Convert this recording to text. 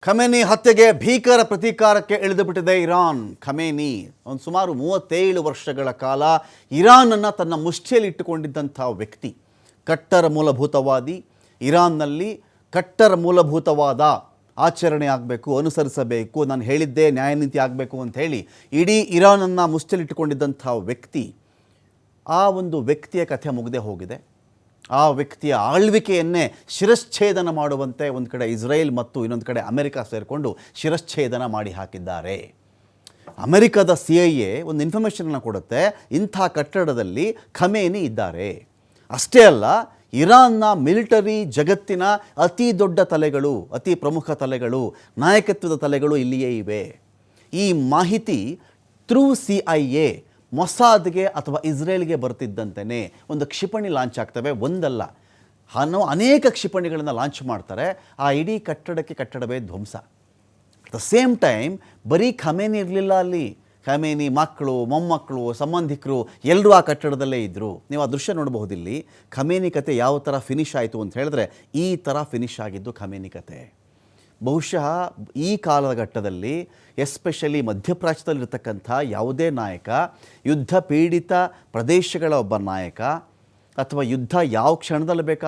Khamenei ಹತ್ಯೆಗೆ ಭೀಕರ ಪ್ರತೀಕಾರಕ್ಕೆ ಇಳಿದುಬಿಟ್ಟಿದೆ Iran. Khamenei ಒಂದು ಸುಮಾರು 37 ವರ್ಷಗಳ ಕಾಲ ಇರಾನನ್ನು ತನ್ನ ಮುಷ್ಟಿಯಲ್ಲಿ ಇಟ್ಟುಕೊಂಡಿದ್ದಂಥ ವ್ಯಕ್ತಿ, ಕಟ್ಟರ ಮೂಲಭೂತವಾದಿ. ಇರಾನ್ನಲ್ಲಿ ಕಟ್ಟರ ಮೂಲಭೂತವಾದ ಆಚರಣೆ ಆಗಬೇಕು, ಅನುಸರಿಸಬೇಕು, ನಾನು ಹೇಳಿದ್ದೇ ನ್ಯಾಯನೀತಿ ಆಗಬೇಕು ಅಂತ ಹೇಳಿ ಇಡೀ ಇರಾನನ್ನು ಮುಷ್ಟಿಯಲ್ಲಿ ಇಟ್ಟುಕೊಂಡಿದ್ದಂಥ ವ್ಯಕ್ತಿ. ಆ ಒಂದು ವ್ಯಕ್ತಿಯ ಕಥೆ ಮುಗದೆ ಹೋಗಿದೆ. ಆ ವ್ಯಕ್ತಿಯ ಆಳ್ವಿಕೆಯನ್ನೇ ಶಿರಶ್ಛೇದನ ಮಾಡುವಂತೆ ಒಂದು ಕಡೆ ಇಸ್ರೇಲ್ ಮತ್ತು ಇನ್ನೊಂದು ಕಡೆ ಅಮೆರಿಕ ಸೇರಿಕೊಂಡು ಶಿರಶ್ಛೇದನ ಮಾಡಿ ಹಾಕಿದ್ದಾರೆ. ಅಮೆರಿಕದ CIA ಒಂದು ಇನ್ಫಾರ್ಮೇಷನನ್ನು ಕೊಡುತ್ತೆ, ಇಂಥ ಕಟ್ಟಡದಲ್ಲಿ ಖಮೇನಿ ಇದ್ದಾರೆ. ಅಷ್ಟೇ ಅಲ್ಲ, ಇರಾನ್ನ ಮಿಲಿಟರಿ ಜಗತ್ತಿನ ಅತಿ ದೊಡ್ಡ ತಲೆಗಳು, ಅತಿ ಪ್ರಮುಖ ತಲೆಗಳು, ನಾಯಕತ್ವದ ತಲೆಗಳು ಇಲ್ಲಿಯೇ ಇವೆ. ಈ ಮಾಹಿತಿ ಥ್ರೂ CIA ಮೊಸಾದ್ಗೆ ಅಥವಾ ಇಸ್ರೇಲ್ಗೆ ಬರ್ತಿದ್ದಂತೆಯೇ ಒಂದು ಕ್ಷಿಪಣಿ ಲಾಂಚ್ ಆಗ್ತವೆ. ಒಂದಲ್ಲ, ಅನೇಕ ಕ್ಷಿಪಣಿಗಳನ್ನು ಲಾಂಚ್ ಮಾಡ್ತಾರೆ. ಆ ಇಡೀ ಕಟ್ಟಡವೇ ಧ್ವಂಸ. ಅಟ್ ದ ಸೇಮ್ ಟೈಮ್ ಬರೀ ಖಮೇನಿ ಇರಲಿಲ್ಲ ಅಲ್ಲಿ. ಖಮೇನಿ ಮಕ್ಕಳು, ಮೊಮ್ಮಕ್ಕಳು, ಸಂಬಂಧಿಕರು ಎಲ್ಲರೂ ಆ ಕಟ್ಟಡದಲ್ಲೇ ಇದ್ದರು. ನೀವು ಆ ದೃಶ್ಯ ನೋಡಬಹುದಿಲ್ಲಿ. ಖಮೇನಿ ಕತೆ ಯಾವ ಥರ ಫಿನಿಶ್ ಆಯಿತು ಅಂತ ಹೇಳಿದ್ರೆ ಈ ಥರ ಫಿನಿಶ್ ಆಗಿದ್ದು ಖಮೇನಿ ಕತೆ. ಬಹುಶಃ ಈ ಕಾಲಘಟ್ಟದಲ್ಲಿ ಎಸ್ಪೆಷಲಿ ಮಧ್ಯಪ್ರಾಚ್ಯದಲ್ಲಿರ್ತಕ್ಕಂಥ ಯಾವುದೇ ನಾಯಕ, ಯುದ್ಧ ಪೀಡಿತ ಪ್ರದೇಶಗಳ ಒಬ್ಬ ನಾಯಕ, ಅಥವಾ ಯುದ್ಧ ಯಾವ ಕ್ಷಣದಲ್ಲಿ ಬೇಕಾದರೂ